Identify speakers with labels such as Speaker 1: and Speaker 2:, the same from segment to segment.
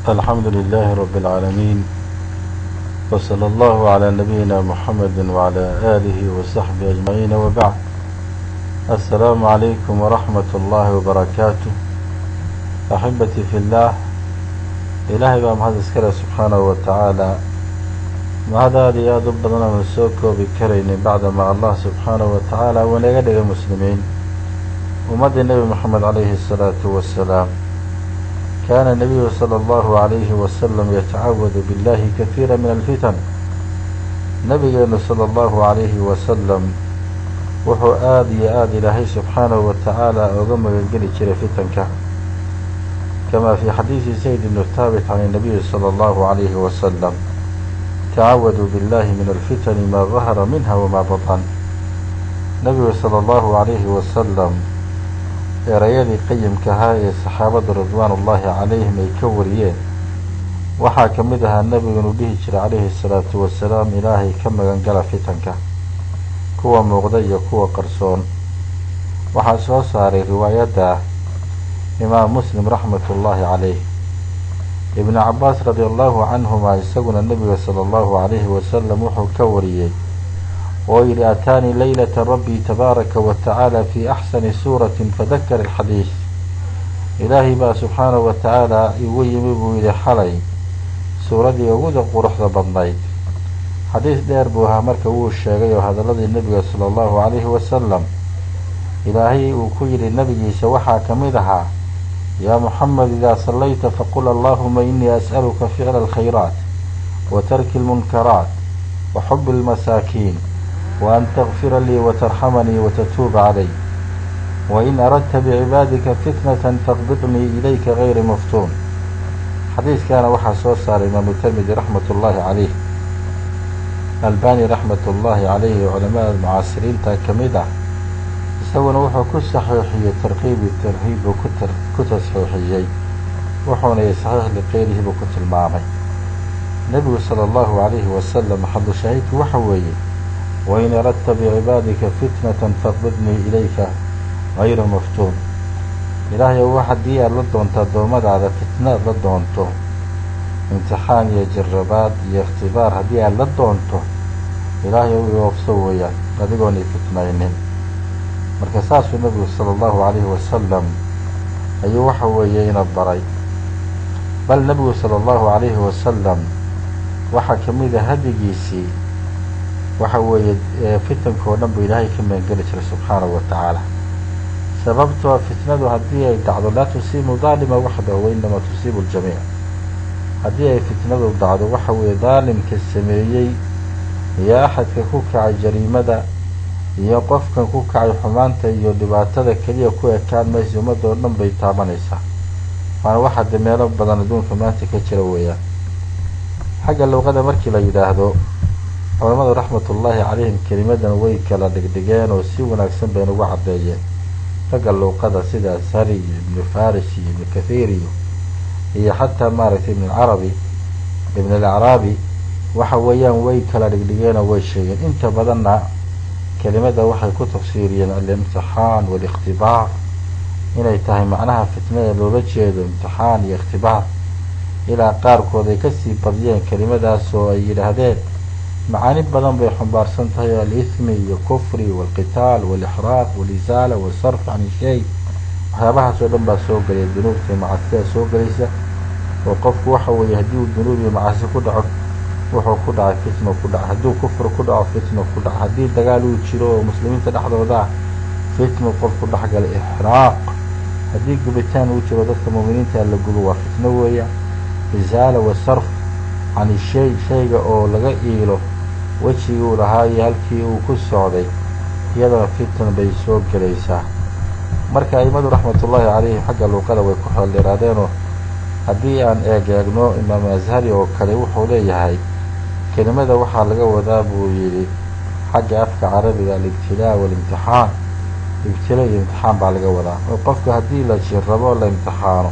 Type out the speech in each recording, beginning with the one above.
Speaker 1: الحمد لله رب العالمين، وصلى الله على نبينا محمد وعلى آله وصحبه أجمعين، وبعد. السلام عليكم ورحمة الله وبركاته. أحبتي في الله، إلهي بقى مهد اسكره سبحانه وتعالى هذا رياض بدنا من سوكو بكرين بعدما الله سبحانه وتعالى ونقدر المسلمين ومد النبي محمد عليه الصلاة والسلام. كان النبي صلى الله عليه وسلم يتعوذ بالله كثيرا من الفتن. نبينا صلى الله عليه وسلم وحو آدي إلهي سبحانه وتعالى أغمى الجل جرى فتنك، كما في حديث سيد بن ثابت عن النبي صلى الله عليه وسلم: تعوذوا بالله من الفتن ما ظهر منها وما بطن. نبي صلى الله عليه وسلم erayadii qayimkahaa ee saxaabada ridwaanullaahi calayhim ay ka wariyeen waxaa ka mid ahaa nebiganu dhihi jiray calayhi salaatu wasalaam: ilaahay ka magan gala fitanka, kuwa muuqda iyo kuwa qarsoon. waxaa soo saaray riwaayadda imaam muslim raxmatullaahi calayh. ibnu cabbaas radiallahu canhuma isaguna nebiga sala allahu calayhi wasalam wuxuu ka wariyey oo yidhi: ataanii laylata rabbii tabaaraka wa tacaala fii axsani suuratin fadakara alxadiis. ilaahay baa subxaanahu wa tacaala igu yimi buu yidhi xalay suuradii uguda quruxda badnayd. xadiis dheer buu ahaa marka wuu sheegay oo hadaladii nebiga sala allahu calayhi wasalam ilaahay uu ku yidhi nebigiisa waxaa ka mid ahaa: yaa muxamed, idaa sallayta faqul allaahuma inii as'aluka ficla alkhayraat wa tarki almunkaraat wa xubi almasaakiin وأن تغفر لي وترحمني وتتوب علي، وإن أردت بعبادك فتنة فاقبضني إليك غير مفتون. حديث كان وحى صار إمام الترمذي رحمة الله عليه. الباني رحمة الله عليه علماء المعاصرين تاكمدة سوى وحى كصحيحية ترغيب الترهيب وكتر صحيحية وحونا يصحيح لغيره بكتر المعامي. النبي صلى الله عليه وسلم حد شهيك وحويه: وإن أردت بعبادك فتنة فاقبضني إليك غير مفتون. إلهي واحد دي لدونتا دومد على فتنة لدونتو امتحان يا جربات يا اختبار هدي لدونتو إلهي يوفسويا لديقوني فتنين. مركزات في النبي صلى الله عليه وسلم أي وحويين الضري. بل النبي صلى الله عليه وسلم وحكم إذا هديجيسي waxa weeye fitanka oo dhan buu ilaahay ka maangeli jiray subxaanahu wa tacaala. sababtoo fitnadu haddii ay dhacdo laa tusiibu daalima waxdahu wa inamaa tusiibu ljamiic. haddii ay fitnadu dhacdo waxa weeye daalimka sameeyey iyo axadka ku kacay jariimada iyo qofkan ku kacay xumaanta iyo dhibaatada keliya ku ekaan maysa, ummadda oo dhan bay taabanaysaa. waana waxa de meelo badan adduunka maanta ka jira weeyaan. xagga luqada markii la yidhaahdo, culamadu raxmatullaahi calayhim kelimadan way kala dhigdhigeen oo si wanaagsan bay ugu caddeeyeen. ragga luuqada sida ashari iyo ibnu faris iyo ibnu kathiir iyo xataa maaragtay ibn alacraabi waxa weeyaan way kala dhigdhigeen oo way sheegeen. inta badanna kelimada waxay ku tafsiiriyeen alimtixaan waalikhtibaar inay tahay macnaha fitnada loola jeedo imtixaan iyo ikhtibaar. ilaa qaarkood ay kasii badiyeen kelimadaas oo ay yidhaahdeen معاني بدن بي حمبارسن تهي الإثم والكفر والقتال والإحراق والإزالة والصرف عن الشيء. waxyaabahaas oo dhan baa soo gelaya dunuubta macaasida soo gelaysa oo qofku waxa weeye haddii uu dunuub iyo macaasi ku dhaco wuxuu ku dhacay fitno ku dhaca, hadduu kufr ku dhaco fitno ku dhaca, haddii dagaal uu jiro oo muslimiinta dhexdooda fitno qofku dhexgala, ixraaq haddii gubitaan uu jiro dadka muuminiinta la gubo waa fitno weeya, izaala wasarf can shay shayga oo laga iilo wejigii uu lahaa iyo halkii uu ku socday iyadana fitan bay soo gelaysaa. marka aimadu raxmatullaahi calayhim xagga luuqada way ku xeeldheeraadeenoo haddii aan eegno imaam ashari oo kale wuxuu leeyahay kelimada waxaa laga wadaa buu yidhi xagga afka carabiga alibtilaa waalimtixaan. ibtila iyo imtixaan baa laga wadaa oo qofka haddii la jirrabo la imtixaano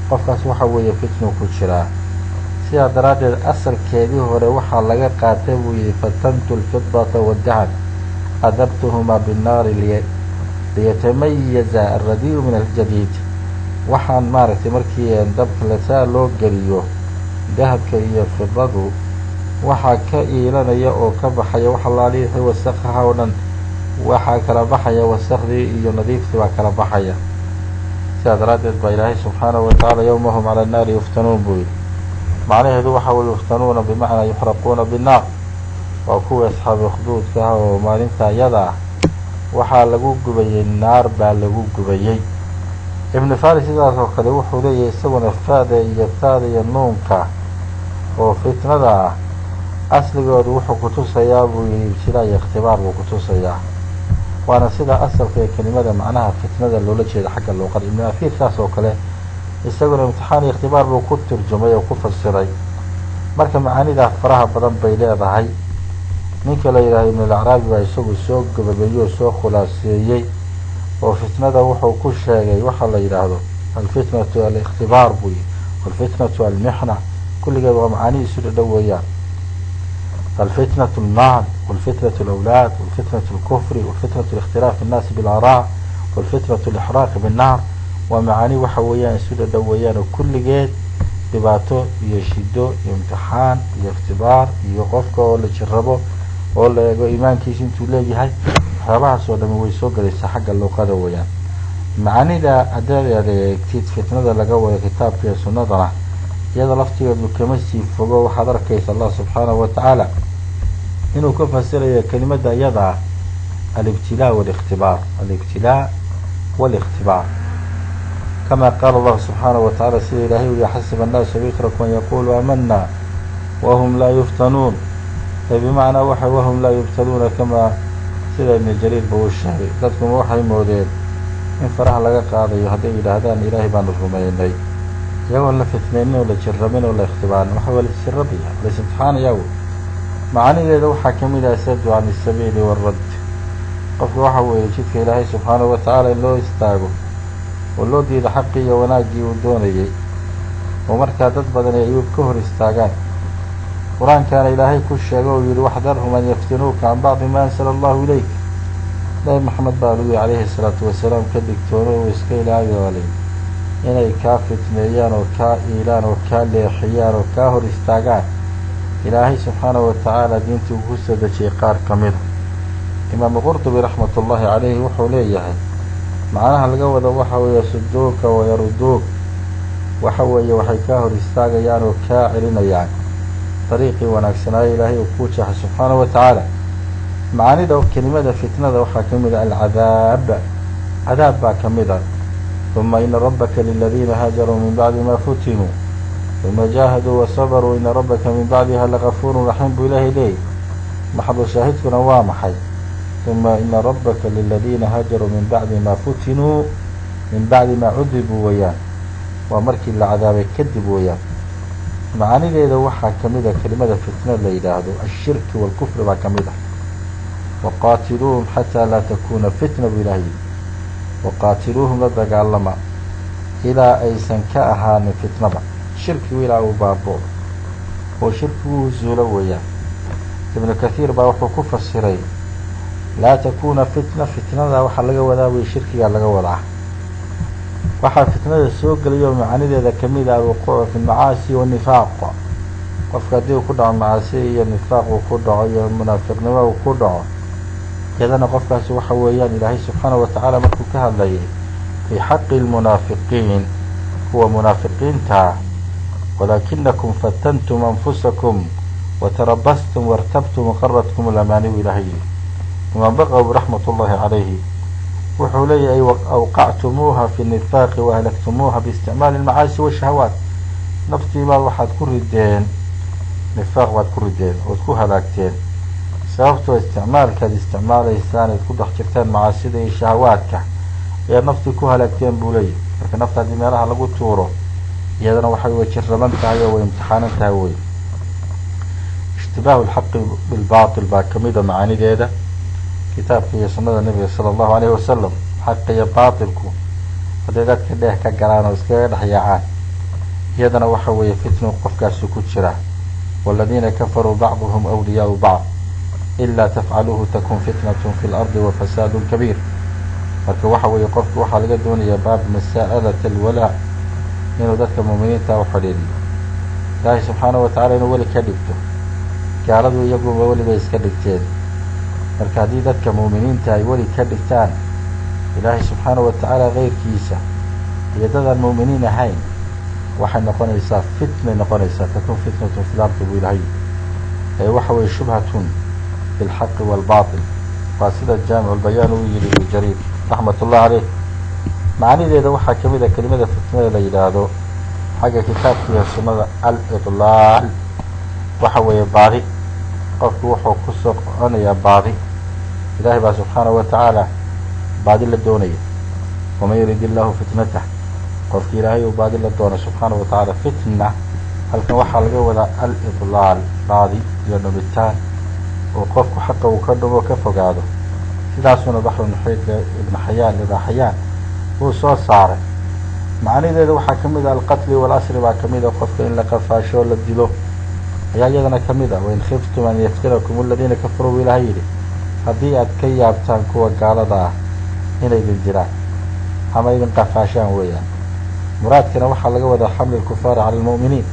Speaker 1: qofkaas waxa weeye fitnu ku jiraa. sidaa daraaddeed asalkeedii hore waxaa laga qaatay buu yidhi: fatantu alfidata waddahab adabtuhumaa binnaari liyatamayaza alradii'u min aljadiid. waxaan maaragtay markii dabka lasaa loo geliyo dahabka iyo fidadu waxaa ka iilanaya oo ka baxaya wax allaalihi wixii wasakhaha oo dhan waxaa kala baxaya wasakhdii iyo nadiiftii baa kala baxaya. sidaa daraaddeed baa ilaahay subxaanahu watacaala yowma hum cala annaari yuftanuun buu yidhi. macnaheedu waxa weye yuftanuuna bimacnaa yuxraquuna binnaar, waa kuwii asxaabi ukhduudka ah oo maalinta iyada ah waxaa lagu gubayey naar baa lagu gubayey. ibnu faris sidaas oo kale wuxuu leeyahay isaguna faada iyo taada iyo nuunka oo fitnada ah asligoodu wuxuu kutusayaa buu yihi ibtilaa iyo ikhtibaar buu kutusayaa, waana sida asalka ee kelimada macnaha fitnada loola jeeda xagga luuqada. ibnu afiir saas oo kale isaguna imtixaan iyo ikhtibaar buu ku turjumay oo ku fasiray. marka macaanidaa faraha badan bay leedahay. ninka la yidhahdo ibn alacraabi baa isagu soo gababeeyey oo soo khulaaseeyey oo fitnada wuxuu ku sheegay waxaa la yidhaahdo alfitnatu alikhtibaar buu yihi, walfitnatu almixna, kulligeed waa macaani isu dhadhow weeyaan. alfitnatu almaal, walfitnatu alawlaad, walfitnatu alkufri, walfitnatu alikhtilaafi innaasi bilaraa, walfitnatu alixraaqi binnaar, waa macaani waxa weeyaan isu dhadhow weeyaan oo kulligeed dhibaato iyo shido iyo imtixaan iyo ikhtibaar iyo qofka oo la jirabo oo la eego iimaankiisa intuu leeyahay, waxyaabahaas oo dhami way soo galaysaa xagga luuqada weeyaan. macaanida haddaad adeegtid fitnada laga wado kitaabka iyo sunnadana iyada laftigeedu kama sii fogo. waxaad arkaysa allah subxaanahu watacaala inuu ka fasirayo kelimada iyada ah alibtilaa walikhtibaar, alibtilaa walikhtibaar kama qaala allahu subxaanahu watacaala sida ilaahay u yihi xasiba annaasu yutraku an yaquluu aamana wahum laa yuftanuun, bimacnaa waxa wahum laa yubtaluuna kama sida ibnu jariir ba uu sheegay. dadkuma waxay moodeen in faraha laga qaadayo hadday yidhaahdaan ilaahay baanu rumaynay iyagoon la fitnaynin oo la jirrabin oo la ikhtibaarin. waxa waa laisjirrabaya, laisimtixaanaya wey. macaanideeda waxaa kamid ah saddu can isabiili waradd, qofka waxa weeye jidka ilaahay subxaanahu watacaala in loo istaago oo loo diido xaqii iyo wanaaggii uu doonayey oo markaa dad badan ay ka hor istaagaan. qur-aankaana ilaahay ku sheegay oo yihi waxdarhum an yaftinuuka can bacdi ma ansala allahu ilayk. nabi maxamed baa lagu yihi calayhi salaatu wasalaam ka digtoono uu iska ilaaliyoolay inay kaa fitneeyaan oo kaa iilaan oo kaa leexiyaan oo kaa hor istaagaan ilaahay subxaanahu watacaala diintii uu ku soo dejiyey qaar ka mida. imaamu qurtubi raxmat ullaahi calayhi wuxuu leeyahay macnaha laga wado waxa weeye suduuka wayaruduuk, waxa weeye waxay kaa hor istaagayaan oo kaa celinayaan dariiqii wanaagsanaayo ilaahay uu kuu jeexay subxaanahu watacaala. macaanida kelimada fitnada waxaa ka mid a alcadaab, cadaab baa ka mid a. uma ina rabbaka liladiina haajaruu min bacdi ma futinuu uma jaahaduu wasabaruu ina rabbaka min bacdiha lagafuurun raxiim buu ilaahay leeyay. maxalu shaahidkuna waa maxay? uma ina rabbaka liladiina haajaruu min bacdi ma futinuu min bacdi ma cudibuu weeyaan, waa markii la cadaabay kadib weeyaan. macaanideeda waxaa kamid a kelimada fitna la yidhaahdo ashirki waalkufri baa kamid ah. waqaatiluuhum xataa laa takuna fitna buu ilaah yidhi, waqaatiluuhum la dagaalama ilaa aysan ka ahaanin fitnaba, shirkigu ilaa uu baabo oo shirkigu zuulo weeyaan. ibnu kathiir baa wuxuu ku fasiray laa takuna fitna, fitnada waxaa laga wadaa wey shirkigaa laga wadaa. waxaa fitnada soo gelayo macaanideeda kamid ah alwuquucu fi lmacaasi wanifaaq, qofka haddii uu ku dhaco macaasi iyo nifaaq uu ku dhaco iyo munaafiqnimo uu ku dhaco, iyadana qofkaasi waxa weeyaan ilaahay subxaanahu watacaala markuu ka hadlayay fii xaqi lmunaafiqiin, kuwa munaafiqiinta walaakinakum fatantum anfusakum watarabastum wartabtum waqaratkum alamaaniyu ilaahay yidhi. imaam baqawi raxmat ullaahi calayhi wuxuu leeyahay awqactumuuha fi nifaaqi wahlaktumuuha biisticmaali lmacaasi washahawaat, naftiibaad waxaad ku rideen nifaaq baad ku rideen ood ku halaagteen sababtoo isticmaalkaad isticmaalaysaan aad ku dhex jirtaan macaasida iyo shahawaadka ayaad naftii ku halaagteen buu leeyahy. marka nafta haddii meelaha lagu tuuro iyadana waxay way jirraban tahay oo way imtixaanan tahay wey. ishtibaahu lxaqi bilbaatil baa kamida macaanideeda. kitaabka iyo sunnada nebiga sala allahu alayhi wasalam xaqa iyo baatilku hadday dadka dheeh ka galaan oo iskaga dhex yaacaan iyadana waxa weeye fitnu qofkaasu ku jira. waaladiina kafaruu bacduhum awliyaau bacd ilaa tafcaluuhu takun fitnatun fi lardi wafasaadun kabiir. marka waxa weeye qofku waxaa laga doonayaa baab masaa'alat alwalaa inuu dadka muuminiinta u xidhiiriyo ilaahay subxaanahu watacaala inuu weli ka dhigto gaaladu iyaguba weli bay iska dhigteen marka haddii dadka mu'miniinta ay weli ka dhigtaan ilaahay subxaanahu watacaala keyrkiisa iyo dadaan mu'miniin ahayn waxay noqonaysaa fitnay noqonaysaa takun fitnatun fi lardi buu ilahay waxa weeye shubhatun bilxaqi waalbaatil waa sida jaamicu lbayaan uu yidhi ibnu jariir raxmat ullah caleyh macanideeda waxaa ka mid a kelimada fitnada la yidhaahdo xagga kitaabka iyo sunnada al-idlaal waxa weeye baadi qofku wuxuu ku soo qoconayaa baadi ilaahay baa subxaanahu watacaala baadi la doonaya waman yurid illaahu fitnatah qofki ilaahay uu baadi la doono subxaanahu watacaala fitna halkan waxaa laga wadaa al-idlaal baadi iyo dhumitaan oo qofku xaqa uu ka dhumo ka fogaado sidaasuna baxrunuxiidka ibnu xayaan ibaa xayaan uu soo saaray macanideeda waxaa ka mid ah alqatli waalasri baa ka mid a qofka in la qafaasho la dilo ayaa iyadana ka mid ah wain khiftum an yaftinakum aladiina kafaruu buu ilahay yidhi haddii aad ka yaabtaan kuwa gaalada ah inay idin diraan ama idin qafaashaan weeyaan muraadkana waxaa laga wadaa xamli lkufaari cala almu'miniin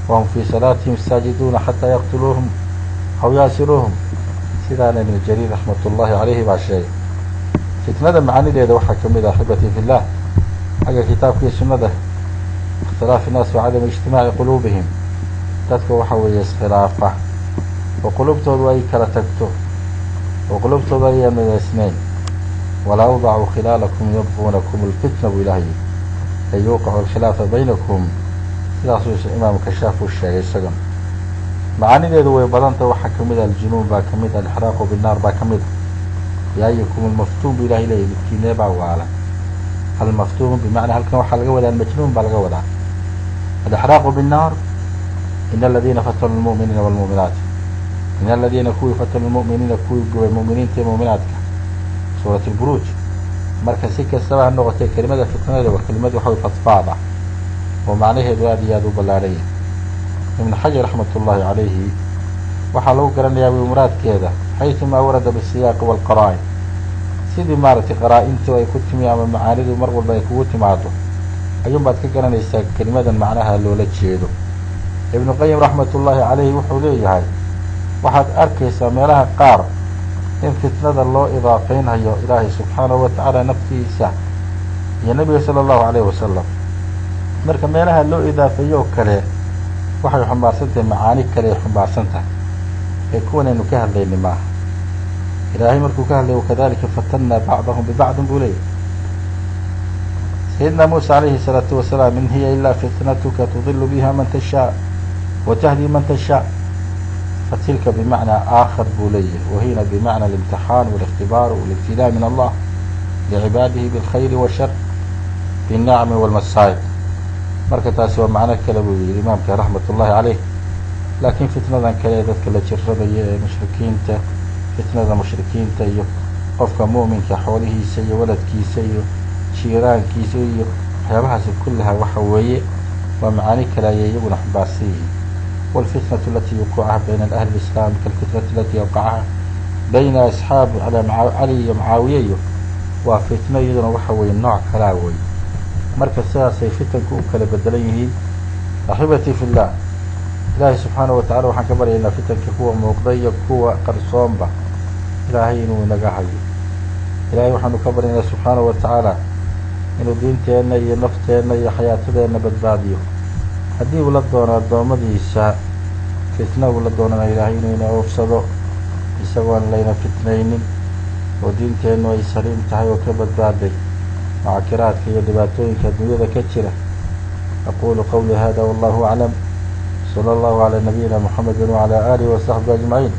Speaker 1: wahum fii salaatihim saajiduuna xataa yaqtuluuhum aw yaasiruuhum sidaana ibnu jariir raxmat ullahi caleyhi baa sheegay fitnada macanideeda waxaa ka mid ah axibatii fi llah xagga kitaabkii sunnada ikhtilaafi innaas wa cadami ijtimaaci quluubihim dadka waxa weeye iskhilaafa oo qulubtoodu ay kala tagto oo qulubtoodu ayaan midaysnayn walaa awdacuu khilaalakum yabquunakum alfitna buu ilahay yidhi ay yuuqicu alkhilaafa baynakum sidaasuu imaam kashaaf uu sheegay isagan macanideedu way badanta waxaa ka mid ah aljunuun baa ka mid ah alixraaqu binnaar baa ka mid ah yaayukum almaftuun buu ilahay leeyahy midkiinee baa waala almaftuun bimacnaa halkan waxaa laga wadaa almajnuun baa laga wadaa alixraaqu binnaar in aladiina fatanuu lmu'miniina waalmu'minaat in aladiina kuwii fatanuu lmu'miniina kuwii gubay mu'miniinta iyo mu'minaadka suurat alburuuj marka si kastaba ha noqotee kelimada fitnada waa kelimad waxa way fadfaad ah oo macnaheedu aad iyo aada u ballaadhan yahay ibnu xajar raxmat ullahi calayhi waxaa lagu garanayaa wi muraadkeeda xaytumaa warada bisiyaaqi waalqaraa'in sidii maaragtay qaraa-intu ay ku timi ama macaanidu mar walba ay kugu timaado ayuun baad ka garanaysaa kelimadan macnaha loola jeedo ibnu qayim raxmat ullaahi caleyhi wuxuu leeyahay waxaad arkaysaa meelaha qaar in fitnada loo idaafeynhayo ilaahay subxaanahu watacaala naftiisa iyo nebiga sala allahu caleyhi wasalam marka meelaha loo idaafeeyo oo kale waxay xumbaarsan tahay macaani kale ay xumbaarsan tahay ee kuwanaynu ka hadlayni maaha ilaahay markuu ka hadlay wakadalika fatannaa bacdahum bibacdin buu leeyahy sayidina muusa calayhi الsalaatu wasalaam in hiya ilaa fitnatuka tudilu biha man tashaa watahdi man tashaa fatilka bimacnaa aakhar buu leeyahay wahina bimacna alimtixaan waاlikhtibaar walibtilaa min allah licibaadihi bilkhayri washar binnacmi wاlmasaa'ib marka taasi waa macno kale buu yihi imaamka raxmat ullahi caleyh laakiin fitnadan kale ee dadka la jiradaya ee mushrikiinta fitnada mushrikiinta iyo qofka mu'minka xoolihiisa iyo waladkiisa iyo jiiraankiisa iyo waxyaabahaasi kullaha waxa weeye waa macaani kale ayay iyaguna xambaarsan yihiin waalfitnatu alatii yuqicaha bayna ahli lislaam kaalfitnati alatii awqacaha bayna asxaabi cali iyo mucaawiya iyo waa fitno iyaduna waxa weeye nooc kalaa wey marka sidaasay fitanku u kala bedelan yihiin axibatii fi llah ilaahay subxaanahu watacala waxaan ka baryaynaa fitanka kuwa muuqda iyo kuwa qarsoonba ilaahay inuu inaga hayo ilaahay waxaanu ka baryaynaa subxaanahu watacaala inuu diinteenna iyo nafteenna iyo xayaatadeenna badbaadiyo haddii uu la doono addoommadiisa fitna uu la doonana ilaahay inuu ina oofsado isagoon layna fitnaynin oo diinteennu ay saliim tahay oo ka badbaaday macakiraadka iyo dhibaatooyinka adduunyada ka jira aqulu qawli hada wallahu aclam sala allahu calaa nabiyina muxamedi wacalaa aalihi wasaxbihi ajmaciin